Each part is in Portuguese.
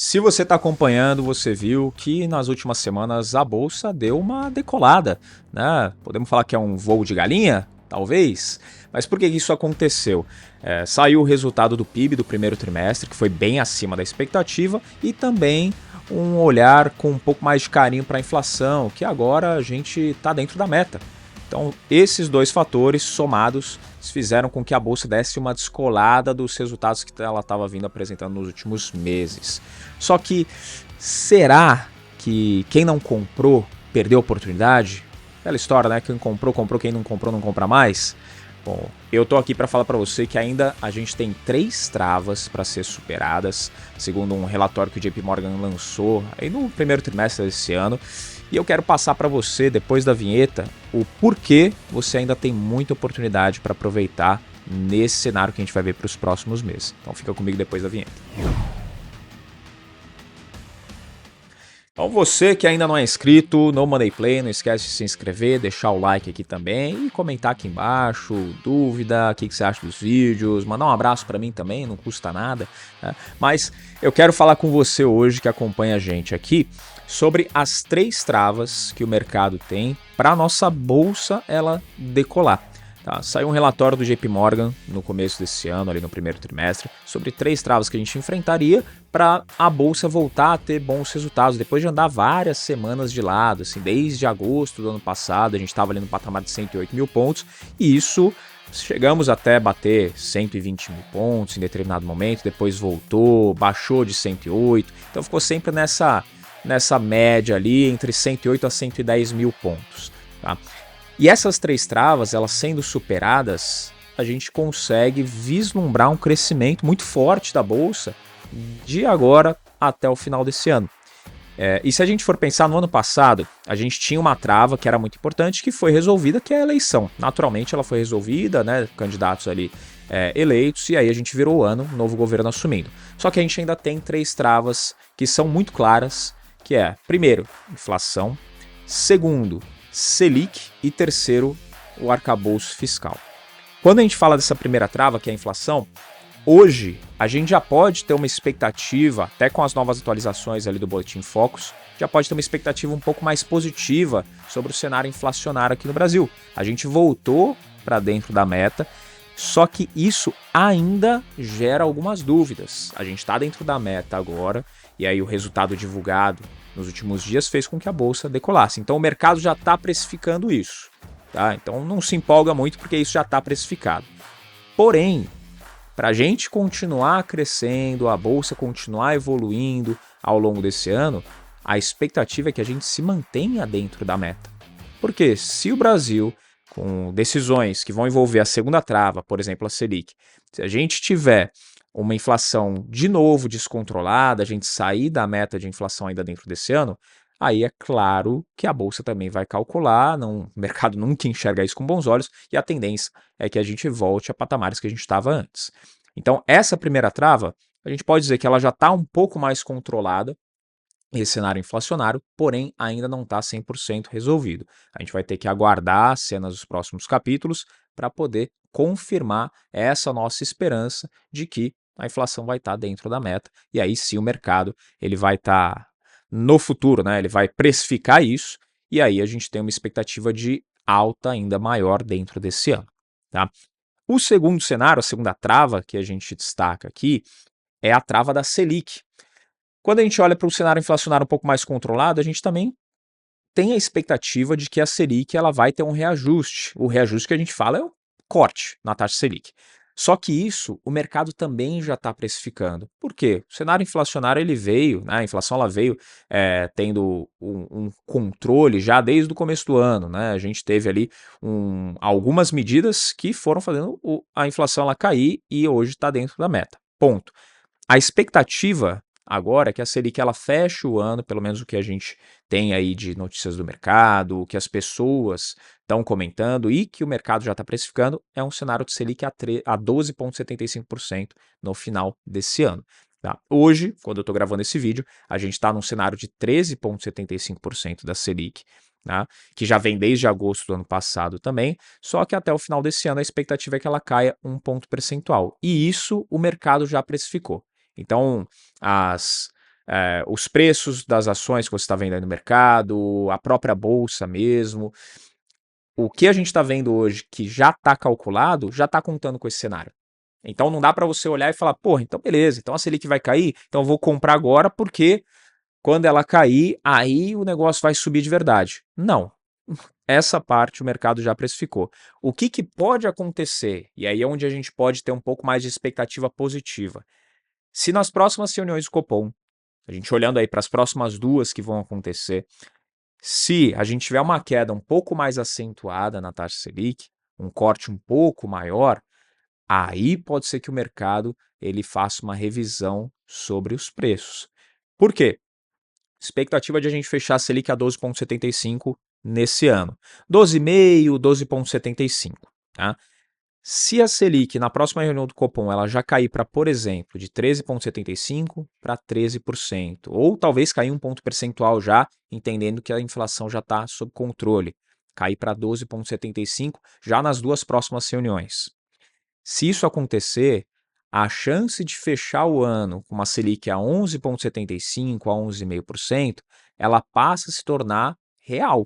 Se você está acompanhando, você viu que nas últimas semanas a bolsa deu uma decolada, né? Podemos falar que é um voo de galinha? Talvez. Mas por que isso aconteceu? Saiu o resultado do PIB do primeiro trimestre, que foi bem acima da expectativa, e também um olhar com um pouco mais de carinho para a inflação, que agora a gente está dentro da meta. Então, esses dois fatores somados fizeram com que a bolsa desse uma descolada dos resultados que ela estava vindo apresentando nos últimos meses. Só que será que quem não comprou perdeu a oportunidade? Aquela história, né? Quem comprou, comprou, quem não comprou, não compra mais. Bom, eu tô aqui para falar para você que ainda a gente tem 3 travas para ser superadas, segundo um relatório que o JP Morgan lançou aí no primeiro trimestre desse ano. E eu quero passar para você, depois da vinheta, o porquê você ainda tem muita oportunidade para aproveitar nesse cenário que a gente vai ver para os próximos meses. Então fica comigo depois da vinheta. Então você que ainda não é inscrito no Money Play, não esquece de se inscrever, deixar o like aqui também e comentar aqui embaixo, dúvida, o que você acha dos vídeos, mandar um abraço para mim também, não custa nada, né? Mas eu quero falar com você hoje que acompanha a gente aqui sobre as 3 travas que o mercado tem para a nossa bolsa ela decolar. Tá, saiu um relatório do JP Morgan no começo desse ano, ali no primeiro trimestre, sobre 3 travas que a gente enfrentaria para a bolsa voltar a ter bons resultados, depois de andar várias semanas de lado, assim, desde agosto do ano passado, a gente estava ali no patamar de 108 mil pontos, e isso chegamos até bater 120 mil pontos em determinado momento, depois voltou, baixou de 108, então ficou sempre nessa média ali, entre 108 a 110 mil pontos, tá? E essas 3 travas, elas sendo superadas, a gente consegue vislumbrar um crescimento muito forte da bolsa de agora até o final desse ano. E se a gente for pensar no ano passado, a gente tinha uma trava que era muito importante, que foi resolvida, que é a eleição. Naturalmente ela foi resolvida, né, candidatos ali eleitos, e aí a gente virou o ano, novo governo assumindo. Só que a gente ainda tem 3 travas que são muito claras, que é, primeiro, inflação, segundo, Selic e terceiro, o arcabouço fiscal. Quando a gente fala dessa primeira trava, que é a inflação, hoje a gente já pode ter uma expectativa, até com as novas atualizações ali do Boletim Focus, já pode ter uma expectativa um pouco mais positiva sobre o cenário inflacionário aqui no Brasil. A gente voltou para dentro da meta, só que isso ainda gera algumas dúvidas. A gente está dentro da meta agora, e aí o resultado divulgado nos últimos dias fez com que a bolsa decolasse. Então o mercado já está precificando isso, tá? Então não se empolga muito porque isso já está precificado. Porém, para a gente continuar crescendo, a bolsa continuar evoluindo ao longo desse ano, a expectativa é que a gente se mantenha dentro da meta. Porque se o Brasil, com decisões que vão envolver a segunda trava, por exemplo, a Selic, se a gente tiver uma inflação de novo descontrolada, a gente sair da meta de inflação ainda dentro desse ano, aí é claro que a bolsa também vai calcular, o mercado nunca enxerga isso com bons olhos, e a tendência é que a gente volte a patamares que a gente estava antes. Então, essa primeira trava, a gente pode dizer que ela já está um pouco mais controlada, esse cenário inflacionário, porém ainda não está 100% resolvido. A gente vai ter que aguardar as cenas dos próximos capítulos para poder confirmar essa nossa esperança de que a inflação vai estar dentro da meta, e aí sim o mercado ele vai estar no futuro, né? Ele vai precificar isso, e aí a gente tem uma expectativa de alta ainda maior dentro desse ano. Tá? O segundo cenário, a segunda trava que a gente destaca aqui, é a trava da Selic. Quando a gente olha para um cenário inflacionário um pouco mais controlado, a gente também tem a expectativa de que a Selic ela vai ter um reajuste. O reajuste que a gente fala é o corte na taxa Selic. Só que isso o mercado também já está precificando. Por quê? O cenário inflacionário ele veio, né, a inflação ela veio tendo um controle já desde o começo do ano. Né? A gente teve ali algumas medidas que foram fazendo a inflação ela cair e hoje está dentro da meta. Ponto. A expectativa agora é que a Selic ela feche o ano, pelo menos o que a gente tem aí de notícias do mercado, o que as pessoas estão comentando e que o mercado já está precificando, é um cenário de Selic a 12,75% no final desse ano. Tá? Hoje, quando eu estou gravando esse vídeo, a gente está num cenário de 13,75% da Selic, tá? Que já vem desde agosto do ano passado também, só que até o final desse ano a expectativa é que ela caia 1 ponto percentual. E isso o mercado já precificou. Então, as os preços das ações que você está vendo aí no mercado, a própria bolsa mesmo. O que a gente está vendo hoje que já está calculado, já está contando com esse cenário. Então não dá para você olhar e falar, porra, então beleza, então a Selic vai cair, então eu vou comprar agora porque quando ela cair, aí o negócio vai subir de verdade. Não. Essa parte o mercado já precificou. O que, que pode acontecer? E aí é onde a gente pode ter um pouco mais de expectativa positiva. Se nas próximas reuniões do Copom, a gente olhando aí para as próximas duas que vão acontecer, se a gente tiver uma queda um pouco mais acentuada na taxa Selic, um corte um pouco maior, aí pode ser que o mercado ele faça uma revisão sobre os preços. Por quê? Expectativa de a gente fechar a Selic a 12,75 nesse ano. 12,5, 12,75, tá? Se a Selic na próxima reunião do Copom ela já cair para, por exemplo, de 13,75 para 13%, ou talvez cair um ponto percentual já, entendendo que a inflação já está sob controle, cair para 12,75 já nas duas próximas reuniões. Se isso acontecer, a chance de fechar o ano com uma Selic a 11,75 a 11,5%, ela passa a se tornar real.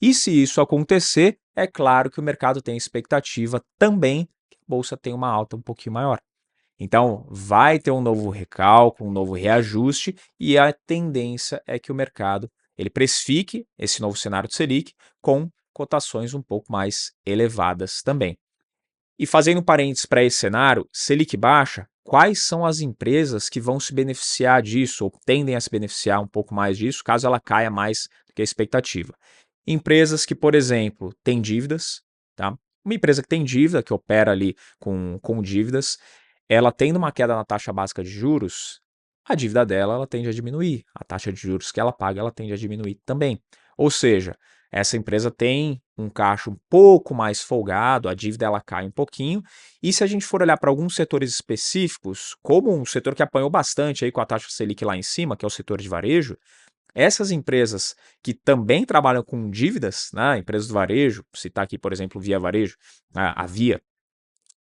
E se isso acontecer, é claro que o mercado tem expectativa também que a bolsa tenha uma alta um pouquinho maior. Então, vai ter um novo recálculo, um novo reajuste, e a tendência é que o mercado ele precifique esse novo cenário de Selic com cotações um pouco mais elevadas também. E fazendo parênteses para esse cenário, Selic baixa, quais são as empresas que vão se beneficiar disso ou tendem a se beneficiar um pouco mais disso, caso ela caia mais do que a expectativa? Empresas que, por exemplo, têm dívidas, tá? Uma empresa que tem dívida, que opera ali com dívidas, ela tendo uma queda na taxa básica de juros, a dívida dela ela tende a diminuir, a taxa de juros que ela paga ela tende a diminuir também. Ou seja, essa empresa tem um caixa um pouco mais folgado, a dívida ela cai um pouquinho, e se a gente for olhar para alguns setores específicos, como um setor que apanhou bastante aí com a taxa Selic lá em cima, que é o setor de varejo, essas empresas que também trabalham com dívidas, né, empresas do varejo, citar aqui, por exemplo, Via Varejo, a Via,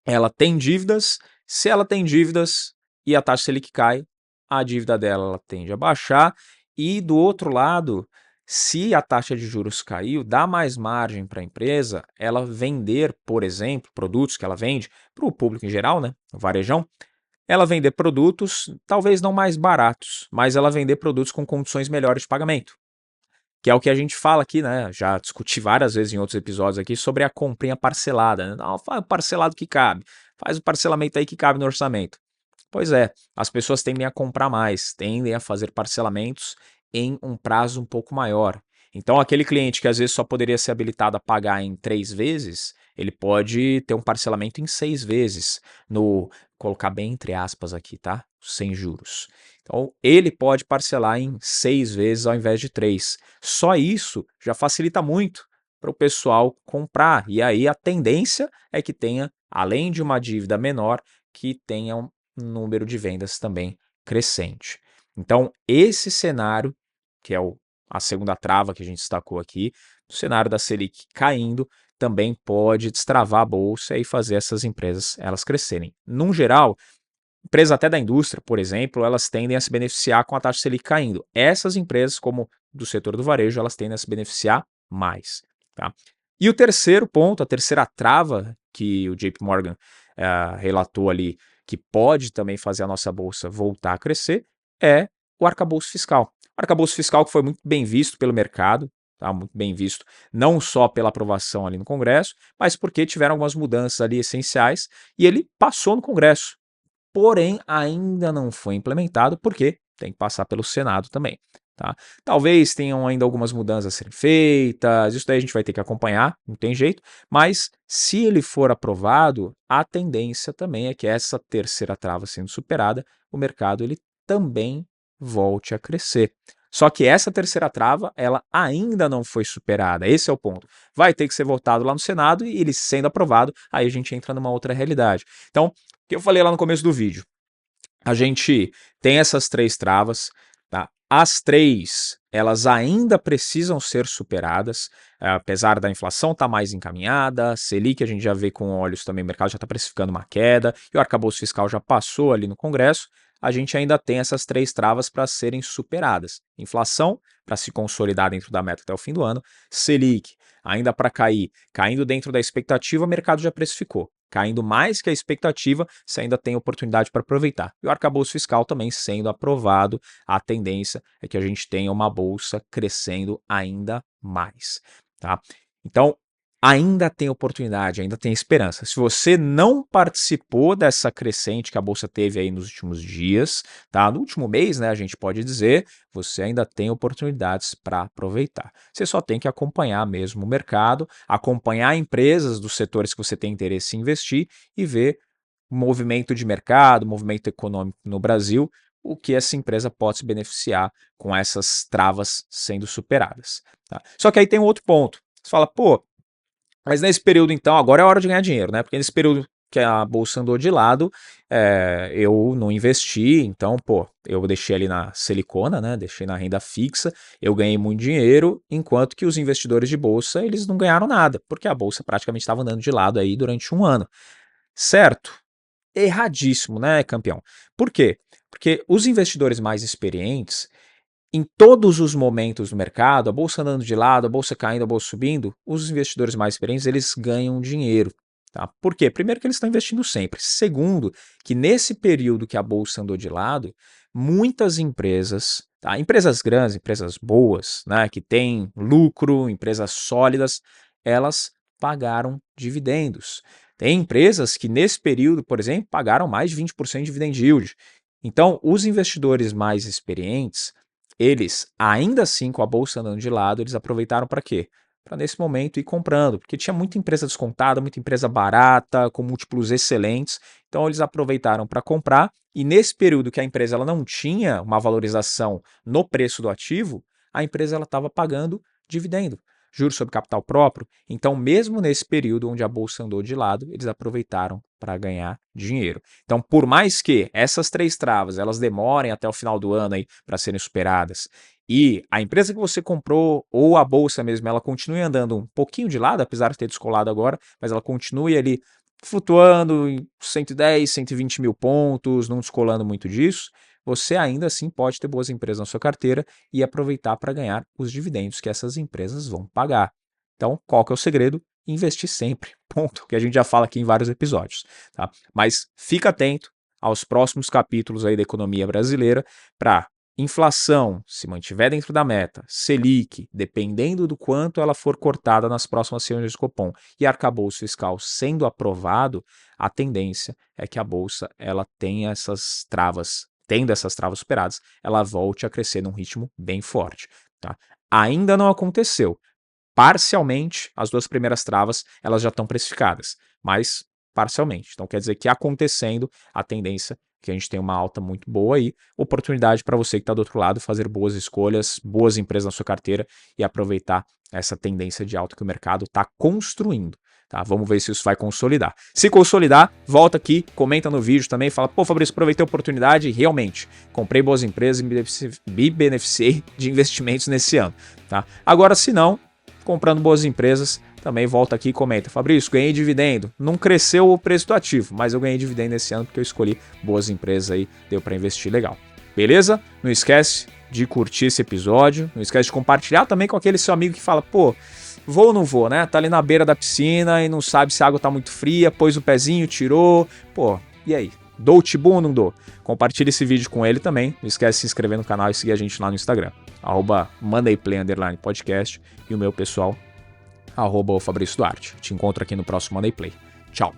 ela tem dívidas, se ela tem dívidas e a taxa Selic cai, a dívida dela ela tende a baixar, e do outro lado, se a taxa de juros caiu, dá mais margem para a empresa ela vender, por exemplo, produtos que ela vende para o público em geral, né, o varejão, ela vender produtos talvez não mais baratos, mas ela vender produtos com condições melhores de pagamento. Que é o que a gente fala aqui, né? Já discuti várias vezes em outros episódios aqui sobre a comprinha parcelada, né? Não, faz o parcelado que cabe, faz o parcelamento aí que cabe no orçamento. Pois é, as pessoas tendem a comprar mais, tendem a fazer parcelamentos em um prazo um pouco maior. Então, aquele cliente que às vezes só poderia ser habilitado a pagar em 3 vezes, ele pode ter um parcelamento em 6 vezes, no colocar bem entre aspas aqui, tá? Sem juros. Então, ele pode parcelar em 6 vezes ao invés de 3. Só isso já facilita muito para o pessoal comprar. E aí a tendência é que tenha, além de uma dívida menor, que tenha um número de vendas também crescente. Então, esse cenário, que é a segunda trava que a gente destacou aqui, o cenário da Selic caindo, também pode destravar a bolsa e fazer essas empresas elas crescerem. Num geral, empresas até da indústria, por exemplo, elas tendem a se beneficiar com a taxa Selic caindo. Essas empresas, como do setor do varejo, elas tendem a se beneficiar mais. Tá? E o terceiro ponto, a terceira trava que o JP Morgan relatou ali, que pode também fazer a nossa bolsa voltar a crescer, é o arcabouço fiscal. O arcabouço fiscal que foi muito bem visto pelo mercado, tá? Muito bem visto, não só pela aprovação ali no Congresso, mas porque tiveram algumas mudanças ali essenciais e ele passou no Congresso. Porém, ainda não foi implementado porque tem que passar pelo Senado também. Tá? Talvez tenham ainda algumas mudanças a serem feitas, isso daí a gente vai ter que acompanhar, não tem jeito, mas se ele for aprovado, a tendência também é que essa terceira trava sendo superada, o mercado ele também volte a crescer. Só que essa terceira trava, ela ainda não foi superada, esse é o ponto. Vai ter que ser votado lá no Senado e ele sendo aprovado, aí a gente entra numa outra realidade. Então, que eu falei lá no começo do vídeo. A gente tem essas três travas, tá? As três, elas ainda precisam ser superadas, apesar da inflação estar mais encaminhada, Selic a gente já vê com olhos também, o mercado já está precificando uma queda, e o arcabouço fiscal já passou ali no Congresso, a gente ainda tem essas 3 travas para serem superadas. Inflação, para se consolidar dentro da meta até o fim do ano. Selic, ainda para cair. Caindo dentro da expectativa, o mercado já precificou. Caindo mais que a expectativa, você ainda tem oportunidade para aproveitar. E o arcabouço fiscal também sendo aprovado, a tendência é que a gente tenha uma bolsa crescendo ainda mais. Tá? Então, ainda tem oportunidade, ainda tem esperança. Se você não participou dessa crescente que a bolsa teve aí nos últimos dias, tá? No último mês, né, a gente pode dizer, você ainda tem oportunidades para aproveitar. Você só tem que acompanhar mesmo o mercado, acompanhar empresas dos setores que você tem interesse em investir e ver o movimento de mercado, movimento econômico no Brasil, o que essa empresa pode se beneficiar com essas travas sendo superadas. Tá? Só que aí tem um outro ponto. Você fala, pô, mas nesse período, então, agora é hora de ganhar dinheiro, né? Porque nesse período que a bolsa andou de lado, eu não investi, então, pô, eu deixei ali na Selicona, né? Deixei na renda fixa, eu ganhei muito dinheiro, enquanto que os investidores de bolsa, eles não ganharam nada, porque a bolsa praticamente estava andando de lado aí durante um ano. Certo? Erradíssimo, né, campeão? Por quê? Porque os investidores mais experientes, em todos os momentos do mercado, a bolsa andando de lado, a bolsa caindo, a bolsa subindo, os investidores mais experientes, eles ganham dinheiro. Tá? Por quê? Primeiro que eles estão investindo sempre. Segundo, que nesse período que a bolsa andou de lado, muitas empresas, tá? Empresas grandes, empresas boas, né, que têm lucro, empresas sólidas, elas pagaram dividendos. Tem empresas que nesse período, por exemplo, pagaram mais de 20% de dividend yield. Então, os investidores mais experientes, eles, ainda assim, com a bolsa andando de lado, eles aproveitaram para quê? Para nesse momento ir comprando, porque tinha muita empresa descontada, muita empresa barata, com múltiplos excelentes, então eles aproveitaram para comprar, e nesse período que a empresa ela não tinha uma valorização no preço do ativo, a empresa estava pagando dividendo, juros sobre capital próprio, então mesmo nesse período onde a bolsa andou de lado, eles aproveitaram para ganhar dinheiro. Então, por mais que essas 3 travas elas demorem até o final do ano para serem superadas e a empresa que você comprou ou a bolsa mesmo, ela continue andando um pouquinho de lado, apesar de ter descolado agora, mas ela continue ali flutuando em 110, 120 mil pontos, não descolando muito disso, você ainda assim pode ter boas empresas na sua carteira e aproveitar para ganhar os dividendos que essas empresas vão pagar. Então, qual que é o segredo? Investir sempre, ponto, que a gente já fala aqui em vários episódios. Tá? Mas fica atento aos próximos capítulos aí da economia brasileira para inflação se mantiver dentro da meta, Selic, dependendo do quanto ela for cortada nas próximas reuniões do Copom e arcabouço fiscal sendo aprovado, a tendência é que a bolsa ela tenha essas travas, tendo essas travas superadas, ela volte a crescer num ritmo bem forte. Tá? Ainda não aconteceu. Parcialmente, as 2 primeiras travas elas já estão precificadas, mas parcialmente. Então quer dizer que acontecendo, a tendência é que a gente tem uma alta muito boa aí, oportunidade para você que está do outro lado fazer boas escolhas, boas empresas na sua carteira e aproveitar essa tendência de alta que o mercado está construindo. Tá? Vamos ver se isso vai consolidar. Se consolidar, volta aqui, comenta no vídeo também, fala, pô, Fabrício, aproveitei a oportunidade e realmente comprei boas empresas e me beneficiei de investimentos nesse ano. Tá? Agora, se não, comprando boas empresas, também volta aqui e comenta, Fabrício, ganhei dividendo, não cresceu o preço do ativo, mas eu ganhei dividendo esse ano porque eu escolhi boas empresas aí, deu para investir legal. Beleza? Não esquece de curtir esse episódio, não esquece de compartilhar também com aquele seu amigo que fala, pô, vou ou não vou, né? Tá ali na beira da piscina e não sabe se a água tá muito fria, pôs o pezinho, tirou, pô, e aí? Dou o tibu ou não dou? Compartilhe esse vídeo com ele também. Não esquece de se inscrever no canal e seguir a gente lá no Instagram. @mondayplay_podcast e o meu pessoal, @Fabrício Duarte. Te encontro aqui no próximo Monday Play. Tchau.